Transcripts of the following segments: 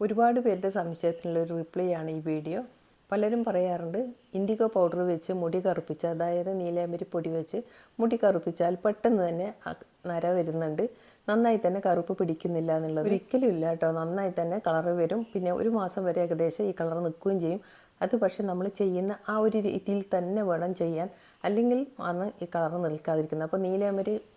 ഒരുപാട് പേരുടെ സംശയത്തിനുള്ളൊരു റിപ്ലൈ ആണ് ഈ വീഡിയോ. പലരും പറയാറുണ്ട് ഇൻഡിഗോ പൗഡർ വെച്ച് മുടി കറുപ്പിച്ച്, അതായത് നീലാമ്പരി പൊടി വെച്ച് മുടി കറുപ്പിച്ചാൽ പെട്ടെന്ന് തന്നെ നര വരുന്നുണ്ട്, നന്നായി തന്നെ കറുപ്പ് പിടിക്കുന്നില്ല എന്നുള്ളത്. ഒരിക്കലും ഇല്ല കേട്ടോ. നന്നായി തന്നെ കളറ് വരും. പിന്നെ ഒരു മാസം വരെ ഏകദേശം ഈ കളർ നിൽക്കുകയും ചെയ്യും. അത് പക്ഷെ നമ്മൾ ചെയ്യുന്ന ആ ഒരു രീതിയിൽ തന്നെ വേണം ചെയ്യാൻ, അല്ലെങ്കിൽ ആണ് ഈ കളർ നിൽക്കാതിരിക്കുന്നത്.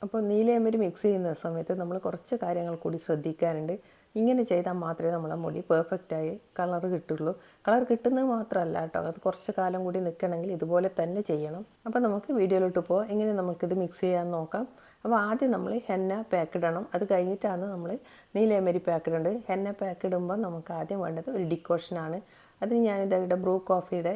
അപ്പോൾ നീലയമരി മിക്സ് ചെയ്യുന്ന സമയത്ത് നമ്മൾ കുറച്ച് കാര്യങ്ങൾ കൂടി ശ്രദ്ധിക്കാനുണ്ട്. ഇങ്ങനെ ചെയ്താൽ മാത്രമേ നമ്മളെ മുടി പെർഫെക്റ്റായി കളർ കിട്ടുള്ളൂ. കളർ കിട്ടുന്നത് മാത്രമല്ല കേട്ടോ, അത് കുറച്ച് കാലം കൂടി നിൽക്കണമെങ്കിൽ ഇതുപോലെ തന്നെ ചെയ്യണം. അപ്പോൾ നമുക്ക് വീഡിയോയിലോട്ട് പോകാം. എങ്ങനെ നമുക്കിത് മിക്സ് ചെയ്യാൻ നോക്കാം. അപ്പോൾ ആദ്യം നമ്മൾ ഹെന്ന പാക്ക് ഇടണം. അത് കഴിഞ്ഞിട്ടാണ് നമ്മൾ നീലയമരി പാക്ക് ഇടേണ്ടത്. ഹെന്ന പാക്ക് ഇടുമ്പോൾ നമുക്ക് ആദ്യം വേണ്ടത് ഒരു ഡിക്കോഷനാണ്. അതിന് ഞാനിവിടെ ബ്രൂ കോഫിയുടെ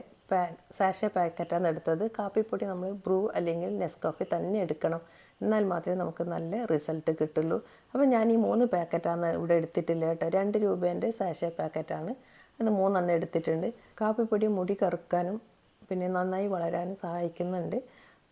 സാഷെ പാക്കറ്റാണ് എടുത്തത്. കാപ്പിപ്പൊടി നമ്മൾ ബ്രൂ അല്ലെങ്കിൽ നെസ്കോഫി തന്നെ എടുക്കണം, എന്നാൽ മാത്രമേ നമുക്ക് നല്ല റിസൾട്ട് കിട്ടുള്ളൂ. അപ്പോൾ ഞാൻ ഈ 3 പാക്കറ്റാണ് ഇവിടെ എടുത്തിട്ടില്ല കേട്ടോ. 2 രൂപേൻ്റെ സാഷെ പാക്കറ്റാണ്, അത് 3 എടുത്തിട്ടുണ്ട്. കാപ്പിപ്പൊടി മുടി കറുക്കാനും പിന്നെ നന്നായി വളരാനും സഹായിക്കുന്നുണ്ട്.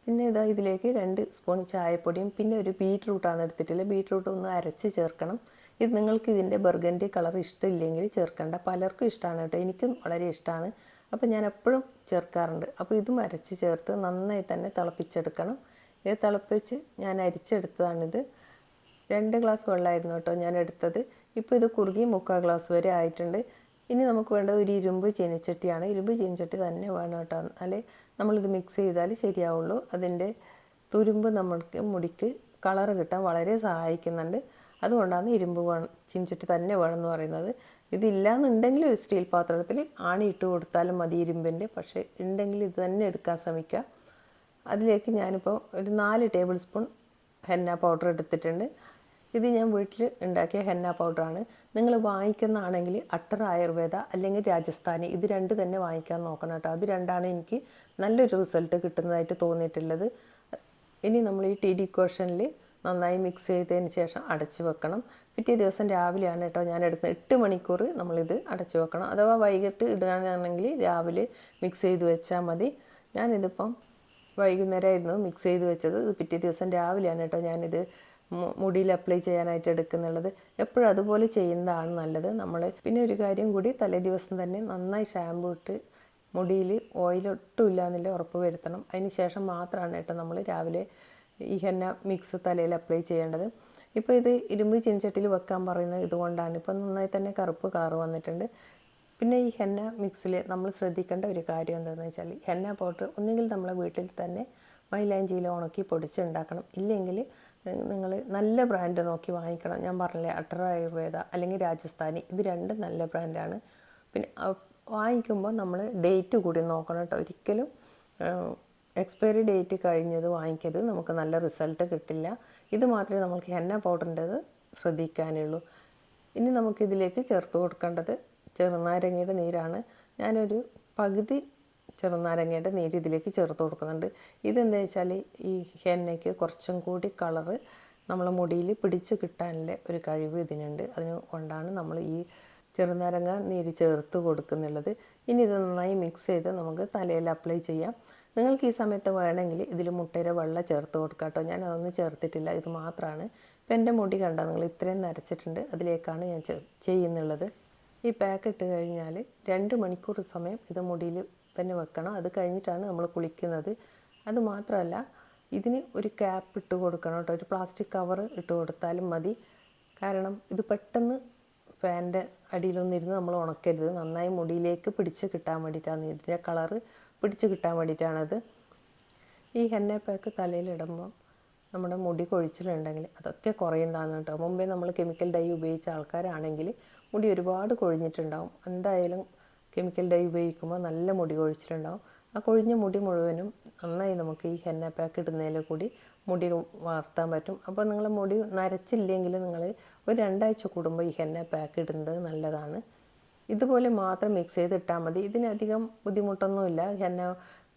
പിന്നെ ഇതിലേക്ക് 2 സ്പൂൺ ചായപ്പൊടിയും പിന്നെ ഒരു ബീറ്റ്റൂട്ടാണ് എടുത്തിട്ടില്ല. ബീറ്റ്റൂട്ട് ഒന്ന് അരച്ച് ചേർക്കണം. ഇത് നിങ്ങൾക്ക് ഇതിൻ്റെ ബർഗൻഡി കളർ ഇഷ്ടമില്ലെങ്കിൽ ചേർക്കേണ്ട. പലർക്കും ഇഷ്ടമാണ് കേട്ടോ, എനിക്കും വളരെ ഇഷ്ടമാണ്. അപ്പോൾ ഞാൻ എപ്പോഴും ചേർക്കാറുണ്ട്. അപ്പോൾ ഇതും അരച്ച് ചേർത്ത് നന്നായി തന്നെ തിളപ്പിച്ചെടുക്കണം. ഇത് തിളപ്പിച്ച് ഞാൻ അരിച്ചെടുത്തതാണിത്. 2 ഗ്ലാസ് വെള്ളമായിരുന്നു കേട്ടോ ഞാൻ എടുത്തത്. ഇപ്പോൾ ഇത് കുറുകി 3/4 ഗ്ലാസ് വരെ ആയിട്ടുണ്ട്. ഇനി നമുക്ക് വേണ്ടത് ഒരു ഇരുമ്പ് ചീനച്ചട്ടിയാണ്. ഇരുമ്പ് ചീനച്ചട്ടി തന്നെ വേണം കേട്ടോ, അല്ലെ നമ്മളിത് മിക്സ് ചെയ്താൽ ശരിയാവുള്ളൂ. അതിൻ്റെ തുരുമ്പ് നമ്മൾക്ക് മുടിക്ക് കളറ് കിട്ടാൻ വളരെ സഹായിക്കുന്നുണ്ട്. അതുകൊണ്ടാണ് ഇരുമ്പ് ചീനച്ചട്ടി തന്നെ വേണമെന്ന് പറയുന്നത്. ഇതില്ലാന്നുണ്ടെങ്കിൽ ഒരു സ്റ്റീൽ പാത്രത്തിൽ ആണി ഇട്ട് കൊടുത്താലും മതി ഇരുമ്പിൻ്റെ. പക്ഷേ ഉണ്ടെങ്കിൽ ഇത് തന്നെ എടുക്കാൻ ശ്രമിക്കുക. അതിലേക്ക് ഞാനിപ്പോൾ ഒരു 4 ടേബിൾ സ്പൂൺ ഹെന്ന പൗഡർ എടുത്തിട്ടുണ്ട്. ഇത് ഞാൻ വീട്ടിൽ ഉണ്ടാക്കിയ ഹെന്ന പൗഡറാണ്. നിങ്ങൾ വാങ്ങിക്കുന്നതാണെങ്കിൽ അട്ടർ ആയുർവേദ അല്ലെങ്കിൽ രാജസ്ഥാനി, ഇത് 2 തന്നെ വാങ്ങിക്കാൻ നോക്കണം കേട്ടോ. അത് 2ആണ് എനിക്ക് നല്ലൊരു റിസൾട്ട് കിട്ടുന്നതായിട്ട് തോന്നിയിട്ടുള്ളത്. ഇനി നമ്മൾ ഈ ടീ ഡിക്കോഷനിൽ നന്നായി മിക്സ് ചെയ്തതിന് ശേഷം അടച്ചു വെക്കണം. പിറ്റേ ദിവസം രാവിലെയാണ് കേട്ടോ ഞാൻ എടുക്കുന്നത്. 8 മണിക്കൂർ നമ്മളിത് അടച്ചു വെക്കണം. അഥവാ വൈകിട്ട് ഇടാനാണെങ്കിൽ രാവിലെ മിക്സ് ചെയ്ത് വെച്ചാൽ മതി. ഞാനിതിപ്പം വൈകുന്നേരമായിരുന്നു മിക്സ് ചെയ്ത് വെച്ചത്. ഇത് പിറ്റേ ദിവസം രാവിലെയാണ് കേട്ടോ ഞാനിത് മുടിയിൽ അപ്ലൈ ചെയ്യാനായിട്ട് എടുക്കുന്നുള്ളത്. എപ്പോഴും അതുപോലെ ചെയ്യുന്നതാണ് നല്ലത്. പിന്നെ ഒരു കാര്യം കൂടി, തലേ ദിവസം തന്നെ നന്നായി ഷാമ്പൂ ഇട്ട് മുടിയിൽ ഓയിലൊട്ടും ഇല്ലാന്നില്ല ഉറപ്പ് വരുത്തണം. അതിന് ശേഷം മാത്രമാണ് കേട്ടോ നമ്മൾ രാവിലെ ഈ ഹെന്ന മിക്സ് തലയിൽ അപ്ലൈ ചെയ്യേണ്ടത്. ഇപ്പോൾ ഇത് ഇരുമ്പ് ചീനച്ചട്ടിയിൽ വെക്കാൻ പറയുന്നത് ഇതുകൊണ്ടാണ്. ഇപ്പം നന്നായി തന്നെ കറുപ്പ് കളർ വന്നിട്ടുണ്ട്. പിന്നെ ഈ ഹെന്ന മിക്സിൽ നമ്മൾ ശ്രദ്ധിക്കേണ്ട ഒരു കാര്യം എന്താണെന്ന് വെച്ചാൽ, ഹെന്ന പൗഡർ ഒന്നുകിൽ നമ്മളെ വീട്ടിൽ തന്നെ മൈലാഞ്ചിയിൽ ഉണക്കി പൊടിച്ചുണ്ടാക്കണം, ഇല്ലെങ്കിൽ നിങ്ങൾ നല്ല ബ്രാൻഡ് നോക്കി വാങ്ങിക്കണം. ഞാൻ പറഞ്ഞില്ലേ, അട്ടർ ആയുർവേദ അല്ലെങ്കിൽ രാജസ്ഥാനി, ഇത് 2 നല്ല ബ്രാൻഡാണ്. പിന്നെ വാങ്ങിക്കുമ്പോൾ നമ്മൾ ഡേറ്റ് കൂടി നോക്കണം കേട്ടോ. ഒരിക്കലും എക്സ്പയറി ഡേറ്റ് കഴിഞ്ഞത് വാങ്ങിക്കരുത്, നമുക്ക് നല്ല റിസൾട്ട് കിട്ടില്ല. ഇത് മാത്രമേ നമുക്ക് ഹെന്ന പൗഡറിൻ്റെത് ശ്രദ്ധിക്കാനുള്ളൂ. ഇനി നമുക്കിതിലേക്ക് ചേർത്ത് കൊടുക്കേണ്ടത് ചെറുനാരങ്ങയുടെ നീരാണ്. ഞാനൊരു പകുതി ചെറുനാരങ്ങയുടെ നീര് ഇതിലേക്ക് ചേർത്ത് കൊടുക്കുന്നുണ്ട്. ഇതെന്താ വെച്ചാൽ ഈ ഹെന്നയ്ക്ക് കുറച്ചും കൂടി കളറ് നമ്മളെ മുടിയിൽ പിടിച്ച് കിട്ടാനുള്ള ഒരു കഴിവ് ഇതിനുണ്ട്. അതുകൊണ്ടാണ് നമ്മൾ ഈ ചെറുനാരങ്ങ നീര് ചേർത്ത് കൊടുക്കുന്നുള്ളത്. ഇനി ഇത് നന്നായി മിക്സ് ചെയ്ത് നമുക്ക് തലയിൽ അപ്ലൈ ചെയ്യാം. നിങ്ങൾക്ക് ഈ സമയത്ത് വേണമെങ്കിൽ ഇതിൽ മുട്ടയുടെ വെള്ളം ചേർത്ത് കൊടുക്കാം കേട്ടോ. ഞാൻ അതൊന്നും ചേർത്തിട്ടില്ല, ഇത് മാത്രമാണ്. ഇപ്പം എൻ്റെ മുടി കണ്ടാൽ നിങ്ങൾ ഇത്രയും നരച്ചിട്ടുണ്ട്, അതിലേക്കാണ് ഞാൻ ചെയ്യുന്നുള്ളത്. ഈ പാക്ക് ഇട്ട് കഴിഞ്ഞാൽ 2 മണിക്കൂർ സമയം ഇത് മുടിയിൽ തന്നെ വെക്കണം. അത് കഴിഞ്ഞിട്ടാണ് നമ്മൾ കുളിക്കുന്നത്. അത് മാത്രമല്ല, ഇതിന് ഒരു ക്യാപ്പ് ഇട്ട് കൊടുക്കണം കേട്ടോ. ഒരു പ്ലാസ്റ്റിക് കവർ ഇട്ട് കൊടുത്താലും മതി. കാരണം ഇത് പെട്ടെന്ന് ഫാനിൻ്റെ അടിയിലൊന്നിരുന്ന് നമ്മൾ ഉണക്കരുത്. നന്നായി മുടിയിലേക്ക് പിടിച്ച് കിട്ടാൻ വേണ്ടിയിട്ടാണ്, ഇതിൻ്റെ കളറ് പിടിച്ച് കിട്ടാൻ വേണ്ടിയിട്ടാണത്. ഈ ഹെന്ന പാക്ക് തലയിലിടുമ്പോൾ നമ്മുടെ മുടി കൊഴിച്ചിലുണ്ടെങ്കിൽ അതൊക്കെ കുറയുന്നതാണ് കേട്ടോ. മുമ്പേ നമ്മൾ കെമിക്കൽ ഡൈ ഉപയോഗിച്ച ആൾക്കാരാണെങ്കിൽ മുടി ഒരുപാട് കൊഴിഞ്ഞിട്ടുണ്ടാവും. എന്തായാലും കെമിക്കൽ ഡൈ ഉപയോഗിക്കുമ്പോൾ നല്ല മുടി കൊഴിച്ചിലുണ്ടാവും. ആ കൊഴിഞ്ഞ മുടി മുഴുവനും നന്നായി നമുക്ക് ഈ ഹെന്ന പാക്ക് ഇടുന്നതിൽ കൂടി മുടി വളർത്താൻ പറ്റും. അപ്പോൾ നിങ്ങളെ മുടി നരച്ചില്ലെങ്കിൽ നിങ്ങൾ ഒരു 2 ആഴ്ച കൂടുമ്പോൾ ഈ ഹെന്ന പാക്ക് ഇടുന്നത് നല്ലതാണ്. ഇതുപോലെ മാത്രം മിക്സ് ചെയ്തിട്ടാൽ മതി. ഇതിനധികം ബുദ്ധിമുട്ടൊന്നുമില്ല. ഹെന്ന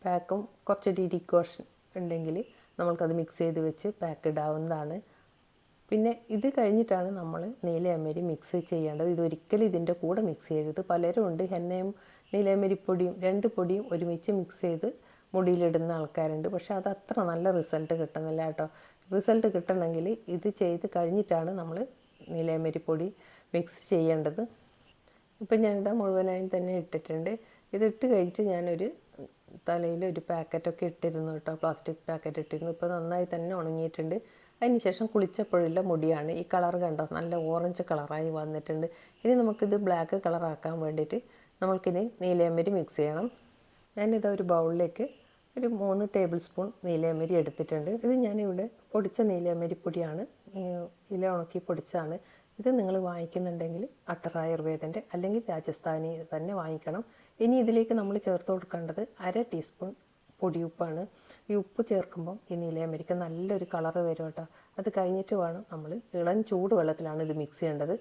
പാക്കും കുറച്ച് ഡിക്കോഷൻ ഉണ്ടെങ്കിൽ നമ്മൾക്കത് മിക്സ് ചെയ്ത് വെച്ച് പാക്ക് ഇടാവുന്നതാണ്. പിന്നെ ഇത് കഴിഞ്ഞിട്ടാണ് നമ്മൾ നീലയമരി മിക്സ് ചെയ്യേണ്ടത്. ഇതൊരിക്കലും ഇതിൻ്റെ കൂടെ മിക്സ് ചെയ്യരുത്. പലരും ഉണ്ട് ഹെന്നയും നീലയമരിപ്പൊടിയും 2 പൊടിയും ഒരുമിച്ച് മിക്സ് ചെയ്ത് മുടിയിലിടുന്ന ആൾക്കാരുണ്ട്. പക്ഷെ അത് അത്ര നല്ല റിസൾട്ട് കിട്ടുന്നില്ല കേട്ടോ. റിസൾട്ട് കിട്ടണമെങ്കിൽ ഇത് ചെയ്ത് കഴിഞ്ഞിട്ടാണ് നമ്മൾ നീലയമരിപ്പൊടി മിക്സ് ചെയ്യേണ്ടത്. ഇപ്പം ഞാനിതാ മുഴുവനായും തന്നെ ഇട്ടിട്ടുണ്ട്. ഇതിട്ട് കഴിഞ്ഞിട്ട് ഞാനൊരു തലയിൽ ഒരു പാക്കറ്റൊക്കെ ഇട്ടിരുന്നു കേട്ടോ, പ്ലാസ്റ്റിക് പാക്കറ്റ് ഇട്ടിരുന്നു. ഇപ്പോൾ നന്നായി തന്നെ ഉണങ്ങിയിട്ടുണ്ട്. അതിന് ശേഷം കുളിച്ചപ്പോഴുള്ള മുടിയാണ്. ഈ കളർ കണ്ടോ, നല്ല ഓറഞ്ച് കളറായി വന്നിട്ടുണ്ട്. ഇനി നമുക്കിത് ബ്ലാക്ക് കളറാക്കാൻ വേണ്ടിയിട്ട് നമുക്കിനി നീലയമരി മിക്സ് ചെയ്യണം. ഞാനിതാ ഒരു ബൗളിലേക്ക് ഒരു 3 ടേബിൾ സ്പൂൺ നീലയമരി എടുത്തിട്ടുണ്ട്. ഇത് ഞാനിവിടെ പൊടിച്ച നീലയമരി പൊടിയാണ്, ഇല ഉണക്കി പൊടിച്ചാണ്. ഇത് നിങ്ങൾ വാങ്ങിക്കുന്നുണ്ടെങ്കിൽ അട്ടർ ആയുർവേദൻ്റെ അല്ലെങ്കിൽ രാജസ്ഥാനി തന്നെ വാങ്ങിക്കണം. ഇനി ഇതിലേക്ക് നമ്മൾ ചേർത്ത് കൊടുക്കേണ്ടത് 1/2 ടീസ്പൂൺ പൊടിയുപ്പാണ്. ഈ ഉപ്പ് ചേർക്കുമ്പം ഈ നീലയമരിക്ക് നല്ലൊരു കളറ് വരും കേട്ടോ. അത് കഴിഞ്ഞിട്ട് വേണം നമ്മൾ ഇളം ചൂട് വെള്ളത്തിലാണ് ഇത് മിക്സ് ചെയ്യേണ്ടത്.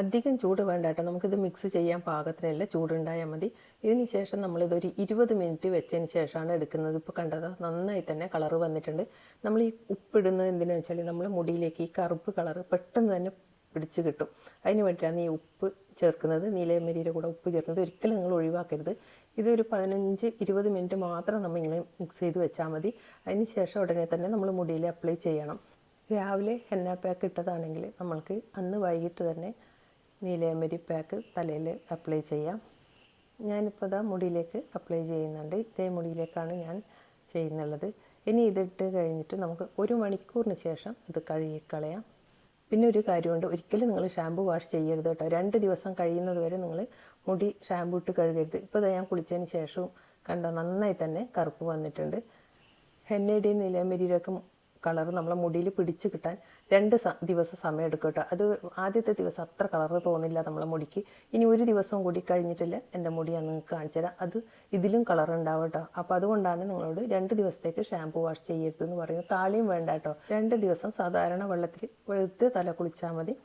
അധികം ചൂട് വേണ്ട കേട്ടോ, നമുക്കിത് മിക്സ് ചെയ്യാൻ പാകത്തിനല്ല ചൂടുണ്ടായാൽ മതി. ഇതിന് ശേഷം നമ്മളിതൊരു 20 മിനിറ്റ് വെച്ചതിന് ശേഷമാണ് എടുക്കുന്നത്. ഇപ്പോൾ കണ്ടത് നന്നായി തന്നെ കളറ് വന്നിട്ടുണ്ട്. നമ്മൾ ഈ ഉപ്പിടുന്നത് എന്തിനാണെന്ന് വെച്ചാൽ നമ്മൾ മുടിയിലേക്ക് ഈ കറുപ്പ് കളറ് പെട്ടെന്ന് തന്നെ പിടിച്ച് കിട്ടും. അതിന് വേണ്ടിയിട്ടാണ് ഈ ഉപ്പ് ചേർക്കുന്നത്. നീലയമരിയുടെ കൂടെ ഉപ്പ് ചേർക്കുന്നത് ഒരിക്കലും നിങ്ങൾ ഒഴിവാക്കരുത്. ഇതൊരു 15-20 മിനിറ്റ് മാത്രം നമ്മൾ ഇങ്ങനെ മിക്സ് ചെയ്ത് വെച്ചാൽ മതി. അതിന് ശേഷം ഉടനെ തന്നെ നമ്മൾ മുടിയിൽ അപ്ലൈ ചെയ്യണം. രാവിലെ ഹെന്ന പാക്ക് ഇട്ടതാണെങ്കിൽ നമ്മൾക്ക് അന്ന് വൈകിട്ട് തന്നെ നീലയമരി പാക്ക് തലയിൽ അപ്ലൈ ചെയ്യാം. ഞാനിപ്പോൾ ഇതാ മുടിയിലേക്ക് അപ്ലൈ ചെയ്യുന്നുണ്ട്. ഇതേ മുടിയിലേക്കാണ് ഞാൻ ചെയ്യുന്നുള്ളത്. ഇനി ഇതിട്ട് കഴിഞ്ഞിട്ട് നമുക്ക് 1 മണിക്കൂറിന് ശേഷം ഇത് കഴുകിക്കളയാം. പിന്നെ ഒരു കാര്യമുണ്ട്, ഒരിക്കലും നിങ്ങൾ ഷാമ്പു വാഷ് ചെയ്യരുത് കേട്ടോ. 2 ദിവസം കഴിയുന്നത് വരെ നിങ്ങൾ മുടി ഷാമ്പു ഇട്ട് കഴുകരുത്. ഇപ്പോൾ ഞാൻ കുളിച്ചതിന് ശേഷവും കണ്ടോ നന്നായി തന്നെ കറുപ്പ് വന്നിട്ടുണ്ട്. ഹെന്നയുടെയും നീലയമരിയുടെയൊക്കെ കളർ നമ്മളെ മുടിയിൽ പിടിച്ച് കിട്ടാൻ 2 ദിവസം സമയം എടുക്കും കേട്ടോ. അത് ആദ്യത്തെ ദിവസം അത്ര കളറ് തോന്നില്ല നമ്മളെ മുടിക്ക്. ഇനി 1 ദിവസം കൂടി കഴിഞ്ഞിട്ടില്ല എൻ്റെ മുടി ഞാൻ നിങ്ങൾക്ക് കാണിച്ചു തരാം, അത് ഇതിലും കളർ ഉണ്ടാവും കേട്ടോ. അപ്പോൾ അതുകൊണ്ടാണ് നിങ്ങളോട് 2 ദിവസത്തേക്ക് ഷാമ്പു വാഷ് ചെയ്യരുതെന്ന് പറയുന്നത്. താളിയും വേണ്ട കേട്ടോ. 2 ദിവസം സാധാരണ വെള്ളത്തിൽ വെളുത്ത് തല കുളിച്ചാൽ മതി.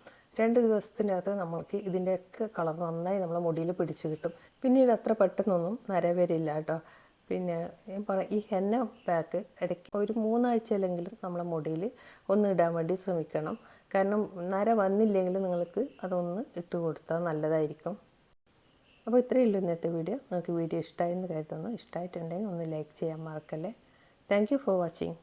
2 ദിവസത്തിനകത്ത് നമ്മൾക്ക് ഇതിൻ്റെയൊക്കെ കളർ നന്നായി നമ്മളെ മുടിയിൽ പിടിച്ച് കിട്ടും. പിന്നീട് അത്ര പെട്ടെന്നൊന്നും നര വരില്ല കേട്ടോ. പിന്നെ ഈ ഹെന്ന പാക്ക് ഇടയ്ക്ക് ഒരു 3 ആഴ്ചയിലെങ്കിലും നമ്മളെ മുടിയിൽ ഒന്ന് ഇടാൻ വേണ്ടി ശ്രമിക്കണം. കാരണം നര വന്നില്ലെങ്കിൽ നിങ്ങൾക്ക് അതൊന്ന് ഇട്ട് കൊടുത്താൽ നല്ലതായിരിക്കും. അപ്പോൾ ഇത്രയേ ഉള്ളൂ ഇന്നത്തെ വീഡിയോ. നിങ്ങൾക്ക് വീഡിയോ ഇഷ്ടമായെന്ന് കരുതുന്നു. ഇഷ്ടമായിട്ടുണ്ടെങ്കിൽ ഒന്ന് ലൈക്ക് ചെയ്യാൻ മറക്കല്ലേ. Thank you for watching.